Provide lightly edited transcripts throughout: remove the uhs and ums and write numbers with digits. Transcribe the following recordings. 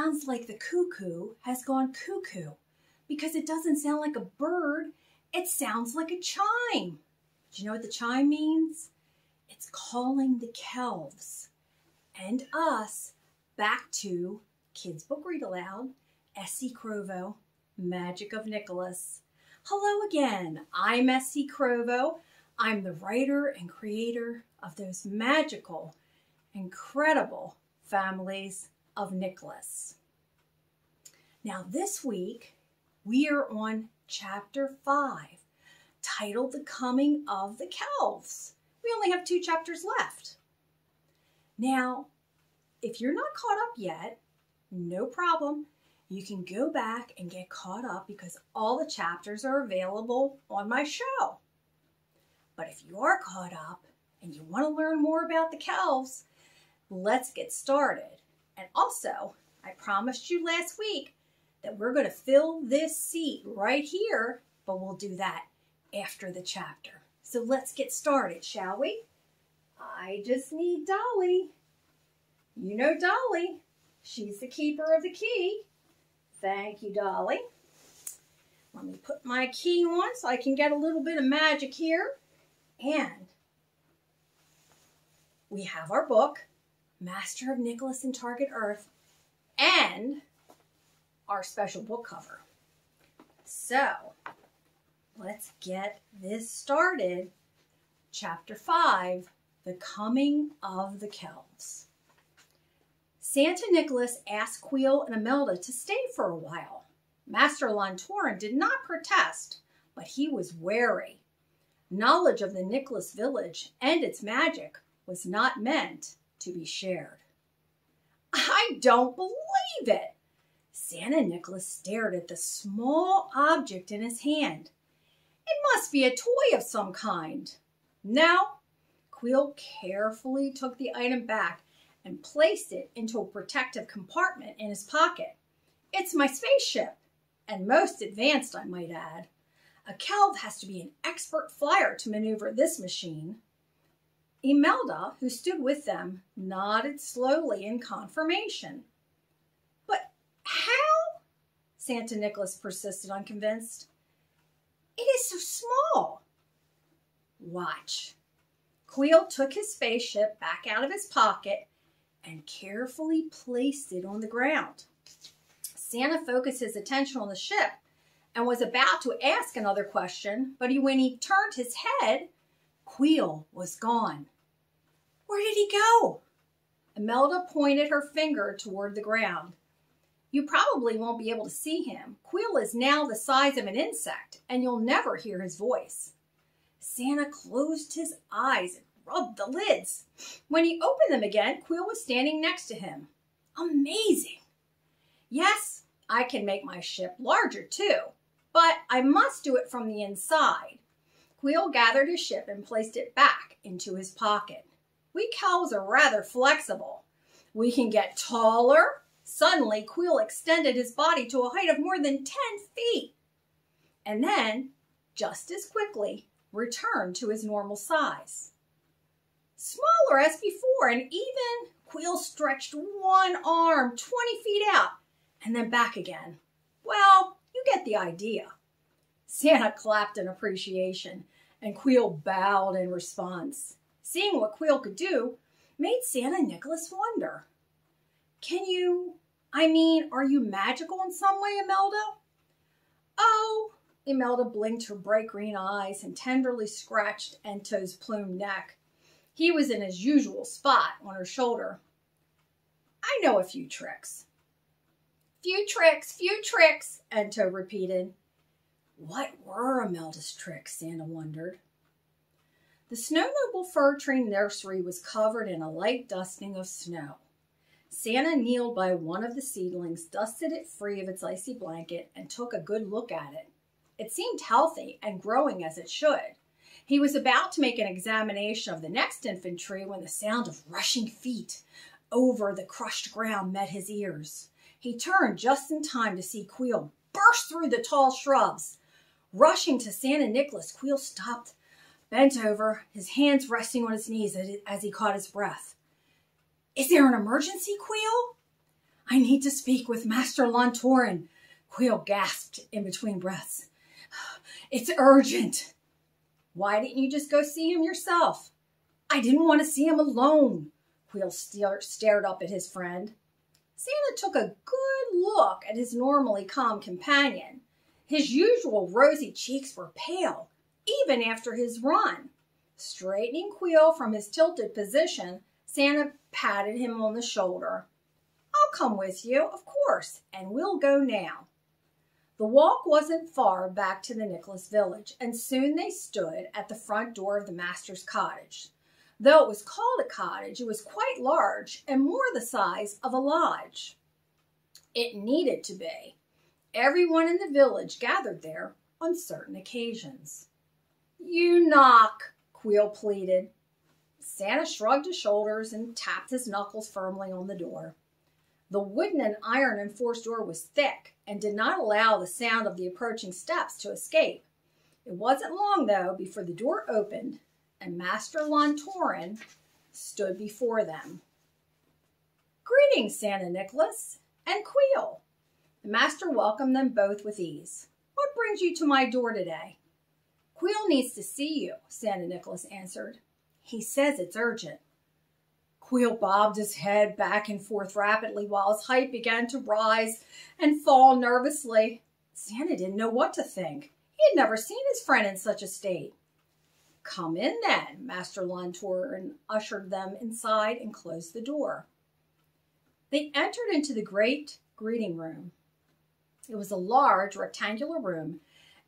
sounds like the cuckoo has gone cuckoo because it doesn't sound like a bird. It sounds like a chime. Do you know what the chime means? It's calling the Kelves and us back to Kids Book Read Aloud, SC Crovo, Magic of Nicholas. Hello again. I'm SC Crovo. I'm the writer and creator of those magical, incredible families of Nicholas. Now this week, we are on Chapter 5, titled The Coming of the Kelves. We only have 2 chapters left. Now, if you're not caught up yet, no problem. You can go back and get caught up because all the chapters are available on my show. But if you are caught up and you want to learn more about the Kelves, let's get started. And also, I promised you last week that we're going to fill this seat right here, but we'll do that after the chapter. So let's get started, shall we? I just need Dolly. You know Dolly. She's the keeper of the key. Thank you, Dolly. Let me put my key on so I can get a little bit of magic here. And we have our book, Master of Nicholas and Target Earth, and our special book cover. So, let's get this started. Chapter 5, The Coming of the Kelves. Santa Nicholas asked Kweehl and Imelda to stay for a while. Master Lontorin did not protest, but he was wary. Knowledge of the Nicholas village and its magic was not meant to be shared. I don't believe it! Santa Nicholas stared at the small object in his hand. It must be a toy of some kind. No. Kweehl carefully took the item back and placed it into a protective compartment in his pocket. It's my spaceship, and most advanced, I might add. A Kelv has to be an expert flyer to maneuver this machine. Imelda, who stood with them, nodded slowly in confirmation. But how? Santa Nicholas persisted, unconvinced. It is so small. Watch. Kweehl took his spaceship back out of his pocket and carefully placed it on the ground. Santa focused his attention on the ship and was about to ask another question, but when he turned his head, Kweehl was gone. Where did he go? Imelda pointed her finger toward the ground. You probably won't be able to see him. Kweehl is now the size of an insect, and you'll never hear his voice. Santa closed his eyes and rubbed the lids. When he opened them again, Kweehl was standing next to him. Amazing! Yes, I can make my ship larger too, but I must do it from the inside. Kweehl gathered his ship and placed it back into his pocket. We Kelves are rather flexible. We can get taller. Suddenly, Kweehl extended his body to a height of more than 10 feet. And then, just as quickly, returned to his normal size. Smaller as before, and even Kweehl stretched one arm 20 feet out and then back again. Well, you get the idea. Santa clapped in appreciation, and Kweehl bowed in response. Seeing what Kweehl could do made Santa Nicholas wonder. Are you magical in some way, Imelda? Oh, Imelda blinked her bright green eyes and tenderly scratched Ento's plumed neck. He was in his usual spot on her shoulder. I know a few tricks. Few tricks, Ento repeated. What were Imelda's tricks, Santa wondered. The Snow Noble fir tree nursery was covered in a light dusting of snow. Santa kneeled by one of the seedlings, dusted it free of its icy blanket, and took a good look at it. It seemed healthy and growing as it should. He was about to make an examination of the next infant tree when the sound of rushing feet over the crushed ground met his ears. He turned just in time to see Kweehl burst through the tall shrubs. Rushing to Santa Nicholas, Kweehl stopped, bent over, his hands resting on his knees as he caught his breath. Is there an emergency, Kweehl? I need to speak with Master Lantorin, Kweehl gasped in between breaths. It's urgent. Why didn't you just go see him yourself? I didn't want to see him alone. Kweehl stared up at his friend. Santa took a good look at his normally calm companion. His usual rosy cheeks were pale, even after his run. Straightening Kweehl from his tilted position, Santa patted him on the shoulder. I'll come with you, of course, and we'll go now. The walk wasn't far back to the Nicholas village, and soon they stood at the front door of the master's cottage. Though it was called a cottage, it was quite large and more the size of a lodge. It needed to be. Everyone in the village gathered there on certain occasions. You knock, Kweehl pleaded. Santa shrugged his shoulders and tapped his knuckles firmly on the door. The wooden and iron enforced door was thick and did not allow the sound of the approaching steps to escape. It wasn't long, though, before the door opened and Master Lantorin stood before them. Greetings, Santa Nicholas and Kweehl. The master welcomed them both with ease. What brings you to my door today? Kweehl needs to see you, Santa Nicholas answered. He says it's urgent. Kweehl bobbed his head back and forth rapidly while his height began to rise and fall nervously. Santa didn't know what to think. He had never seen his friend in such a state. Come in then, Master Lantorin ushered them inside and closed the door. They entered into the great greeting room. It was a large rectangular room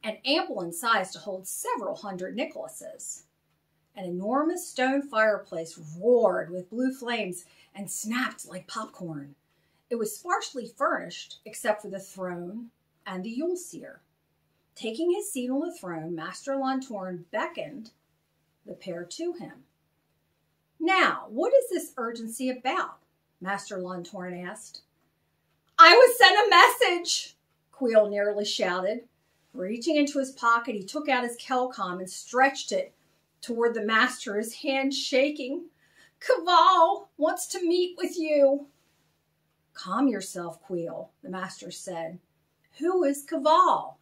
and ample in size to hold several hundred Nicholases. An enormous stone fireplace roared with blue flames and snapped like popcorn. It was sparsely furnished except for the throne and the Yule seer. Taking his seat on the throne, Master Lantorin beckoned the pair to him. Now, what is this urgency about? Master Lantorin asked. I was sent a message, Kweehl nearly shouted. Reaching into his pocket, he took out his kelcom and stretched it toward the master, his hand shaking. Kweehl wants to meet with you. Calm yourself, Kweehl, the master said. Who is Kweehl?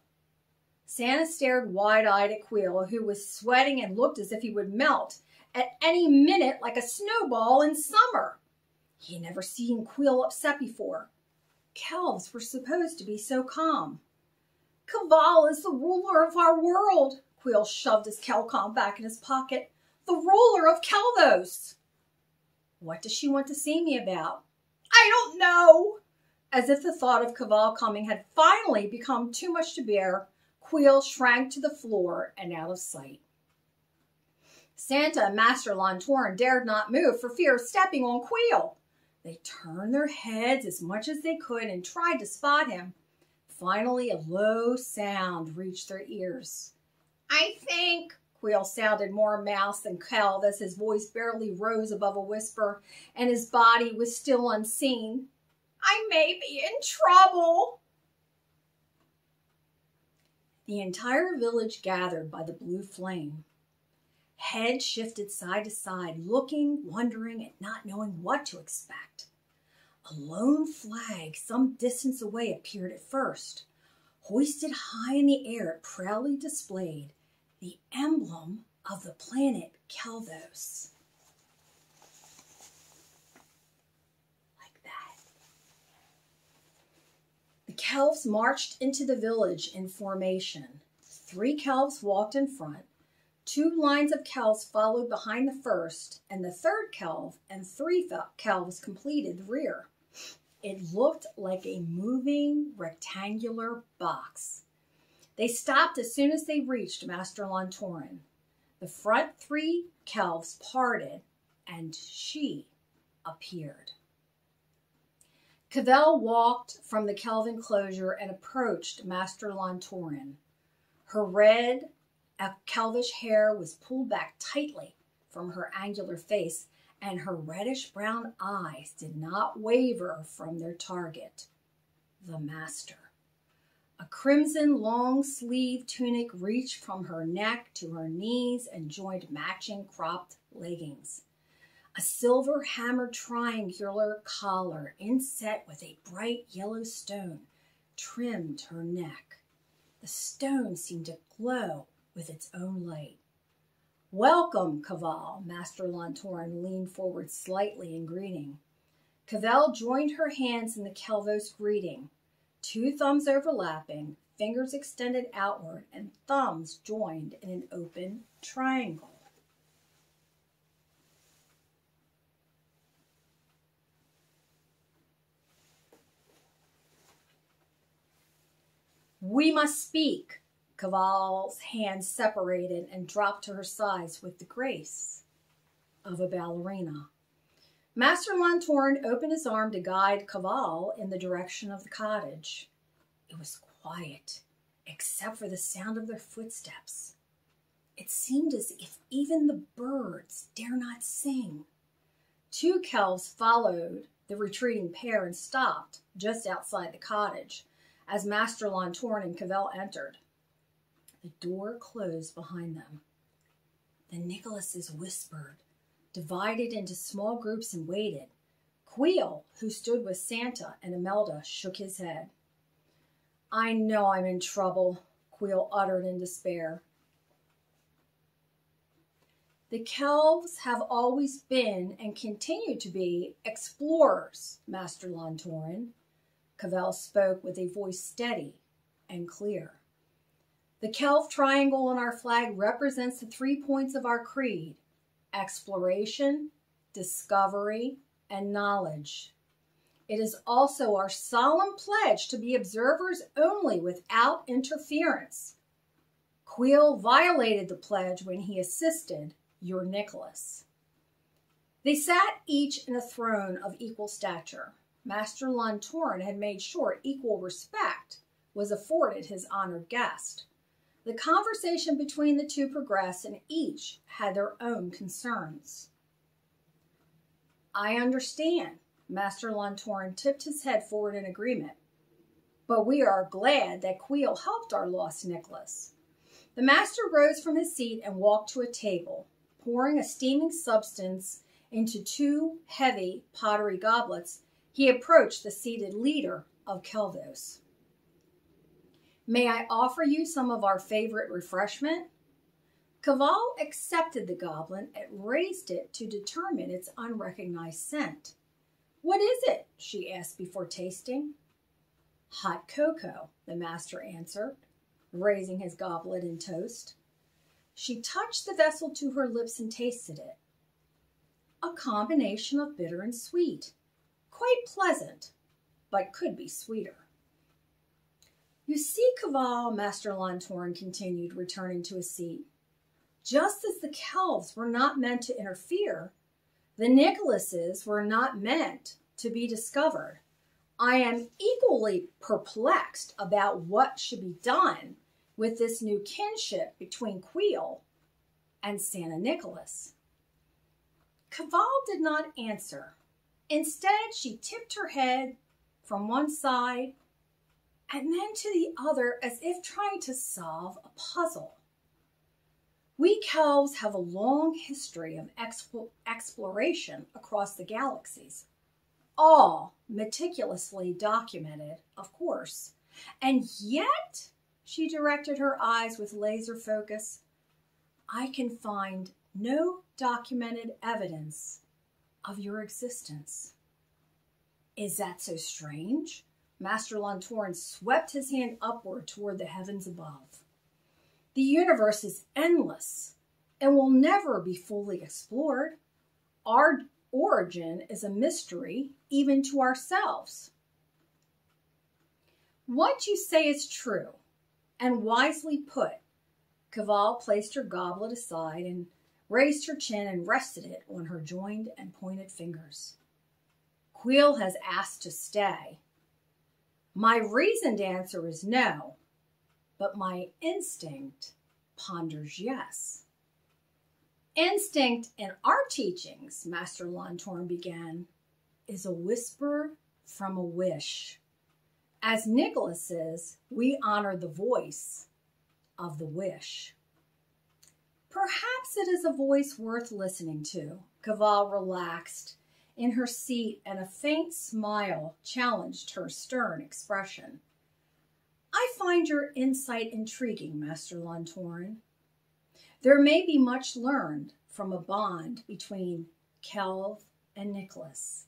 Santa stared wide-eyed at Kweehl, who was sweating and looked as if he would melt at any minute like a snowball in summer. He had never seen Kweehl upset before. Kelves were supposed to be so calm. Kweehl is the ruler of our world. Kweehl shoved his kelcom back in his pocket. The ruler of Kelvos. What does she want to see me about? I don't know. As if the thought of Kweehl coming had finally become too much to bear, Kweehl shrank to the floor and out of sight. Santa and Master Lantorin dared not move for fear of stepping on Kweehl. They turned their heads as much as they could and tried to spot him. Finally, a low sound reached their ears. I think, Kweehl sounded more mouse than Kelv as his voice barely rose above a whisper and his body was still unseen. I may be in trouble. The entire village gathered by the blue flame. Heads shifted side to side, looking, wondering, and not knowing what to expect. A lone flag some distance away appeared at first. Hoisted high in the air, it proudly displayed the emblem of the planet Kelvos. Like that. The Kelves marched into the village in formation. 3 Kelves walked in front. 2 lines of Kelves followed behind the first, and the 3rd Kelv and 3 Kelves completed the rear. It looked like a moving rectangular box. They stopped as soon as they reached Master Lantorin. The front 3 Kelves parted, and she appeared. Kweehl walked from the Kelv enclosure and approached Master Lantorin. Her red, Kelvish hair was pulled back tightly from her angular face, and her reddish-brown eyes did not waver from their target, the master. A crimson long-sleeved tunic reached from her neck to her knees and joined matching cropped leggings. A silver hammered triangular collar inset with a bright yellow stone trimmed her neck. The stone seemed to glow with its own light. "Welcome, Kweehl." Master Lantoran leaned forward slightly in greeting. Kweehl joined her hands in the Kelvos greeting, 2 thumbs overlapping, fingers extended outward, and thumbs joined in an open triangle. "We must speak." Kweehl's hands separated and dropped to her sides with the grace of a ballerina. Master Lantoran opened his arm to guide Kweehl in the direction of the cottage. It was quiet, except for the sound of their footsteps. It seemed as if even the birds dare not sing. 2 Kelves followed the retreating pair and stopped just outside the cottage as Master Lantoran and Kweehl entered. The door closed behind them. The Nicholases whispered, divided into small groups, and waited. Kweehl, who stood with Santa and Imelda, shook his head. "I know I'm in trouble," Kweehl uttered in despair. "The Kelves have always been and continue to be explorers, Master Lantoran." Kweehl spoke with a voice steady and clear. "The Kelv triangle on our flag represents the 3 points of our creed: exploration, discovery, and knowledge. It is also our solemn pledge to be observers only without interference. Kweehl violated the pledge when he assisted your Nicholas." They sat each in a throne of equal stature. Master Lantoran had made sure equal respect was afforded his honored guest. The conversation between the 2 progressed, and each had their own concerns. "I understand." Master Lantoran tipped his head forward in agreement. "But we are glad that Kweehl helped our lost Nicholas." The master rose from his seat and walked to a table, pouring a steaming substance into 2 heavy pottery goblets. He approached the seated leader of Kelvos. "May I offer you some of our favorite refreshment?" Kweehl accepted the goblet and raised it to determine its unrecognized scent. "What is it?" she asked before tasting. "Hot cocoa," the master answered, raising his goblet in toast. She touched the vessel to her lips and tasted it. A combination of bitter and sweet. Quite pleasant, but could be sweeter. "You see, Kweehl," Master Lantoran continued, returning to his seat, "just as the Kelves were not meant to interfere, the Nicholases were not meant to be discovered. I am equally perplexed about what should be done with this new kinship between Kweehl and Santa Nicholas." Kweehl did not answer. Instead, she tipped her head from one side and then to the other as if trying to solve a puzzle. "We Kelves have a long history of exploration across the galaxies, all meticulously documented, of course. And yet," she directed her eyes with laser focus, "I can find no documented evidence of your existence." "Is that so strange?" Master Lantoran swept his hand upward toward the heavens above. "The universe is endless and will never be fully explored. Our origin is a mystery even to ourselves." "What you say is true and wisely put." Kweehl placed her goblet aside and raised her chin and rested it on her joined and pointed fingers. "Kweehl has asked to stay. My reasoned answer is no, but my instinct ponders yes." "Instinct in our teachings," Master Lantoran began, "is a whisper from a wish. As Nicholases, we honor the voice of the wish." "Perhaps it is a voice worth listening to," Kweehl relaxed in her seat, and a faint smile challenged her stern expression. I find your insight intriguing, Master Lantoran. There may be much learned from a bond between Kelv and Nicholas,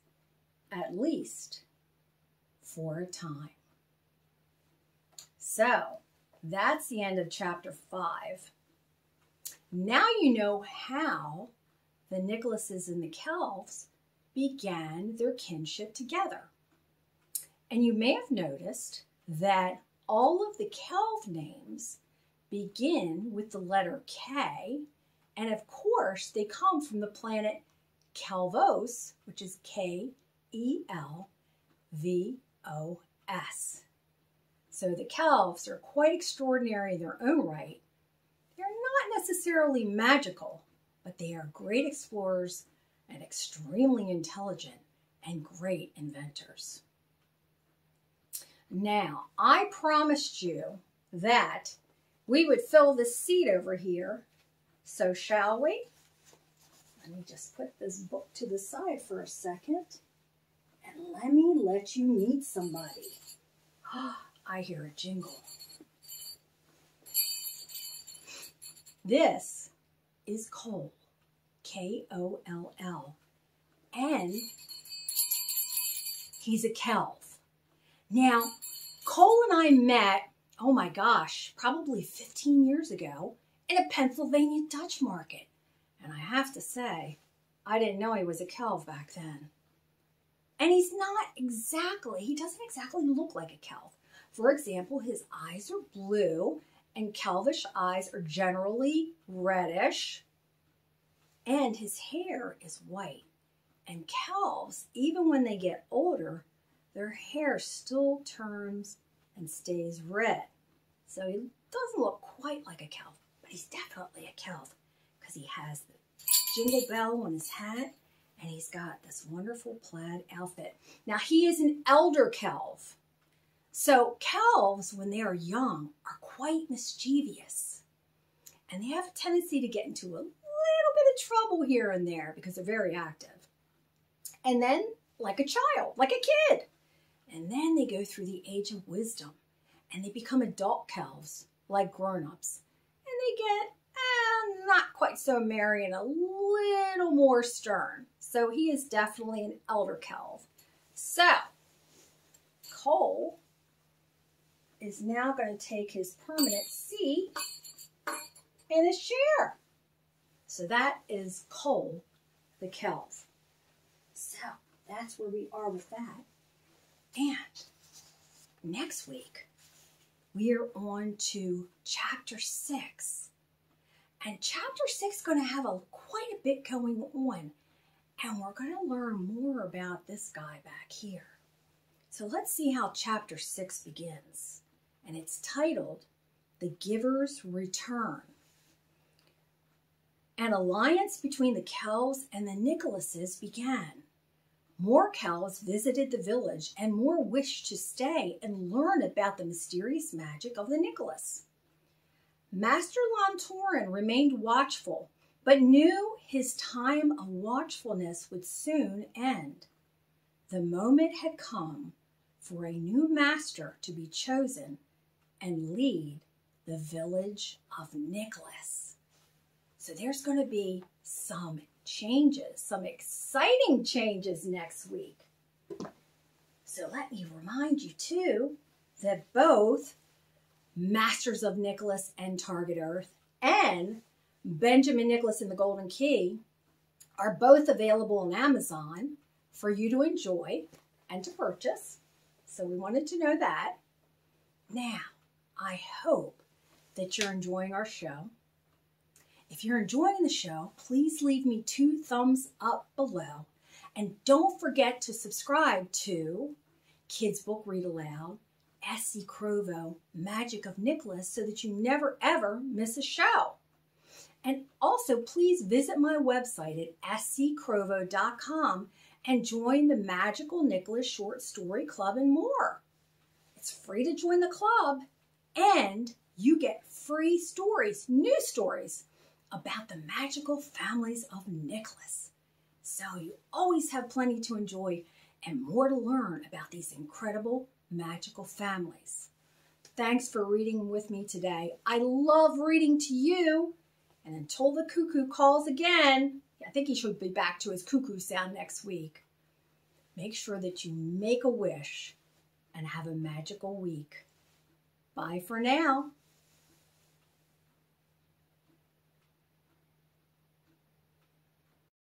at least for a time. So, that's the end of chapter 5. Now you know how the Nicholases and the Kelves began their kinship together. And you may have noticed that all of the Kelv names begin with the letter K, and of course they come from the planet Kelvos, which is K-E-L-V-O-S. So the Kelves are quite extraordinary in their own right. They're not necessarily magical, but they are great explorers and extremely intelligent and great inventors. Now, I promised you that we would fill this seat over here, so shall we? Let me just put this book to the side for a second, and let you meet somebody. I hear a jingle. This is Kweehl, K-O-L-L, and he's a Kelv. Now, Kweehl and I met, oh my gosh, probably 15 years ago in a Pennsylvania Dutch market. And I have to say, I didn't know he was a Kelv back then. And he doesn't exactly look like a Kelv. For example, his eyes are blue, and Kelvish eyes are generally reddish, and his hair is white. And Kelvs, even when they get older, their hair still turns and stays red. So he doesn't look quite like a Kelv, but he's definitely a Kelv because he has the jingle bell on his hat, and he's got this wonderful plaid outfit. Now, he is an elder Kelv. So Kelvs, when they are young, are quite mischievous. And they have a tendency to get into a little bit of trouble here and there because they're very active. And then, like a child, like a kid. And then they go through the age of wisdom. And they become adult Kelvs, like grown-ups. And they get not quite so merry and a little more stern. So he is definitely an elder Kelv. So, Kweehl is now going to take his permanent seat in his chair. So that is Kweehl, the Kelv. So that's where we are with that. And next week, we are on to chapter 6. And chapter 6 is going to have quite a bit going on. And we're going to learn more about this guy back here. So let's see how chapter 6 begins. And it's titled, The Giver's Return. An alliance between the Kelvs and the Nicholases began. More Kelvs visited the village, and more wished to stay and learn about the mysterious magic of the Nicholas. Master Lantoran remained watchful, but knew his time of watchfulness would soon end. The moment had come for a new master to be chosen and lead the village of Nicholas. So there's going to be some changes, some exciting changes next week. So let me remind you too that both Masters of Nicholas and Target Earth and Benjamin Nicholas and the Golden Key are both available on Amazon for you to enjoy and to purchase. So we wanted to know that. Now, I hope that you're enjoying our show. If you're enjoying the show, please leave me 2 thumbs up below. And don't forget to subscribe to Kids Book Read Aloud, SC Crovo, Magic of Nicholas, so that you never ever miss a show. And also, please visit my website at sccrovo.com and join the Magical Nicholas Short Story Club and more. It's free to join the club, and you get free stories, new stories, about the magical families of Nicholas. So you always have plenty to enjoy and more to learn about these incredible magical families. Thanks for reading with me today. I love reading to you. And until the cuckoo calls again, I think he should be back to his cuckoo sound next week. Make sure that you make a wish and have a magical week. Bye for now.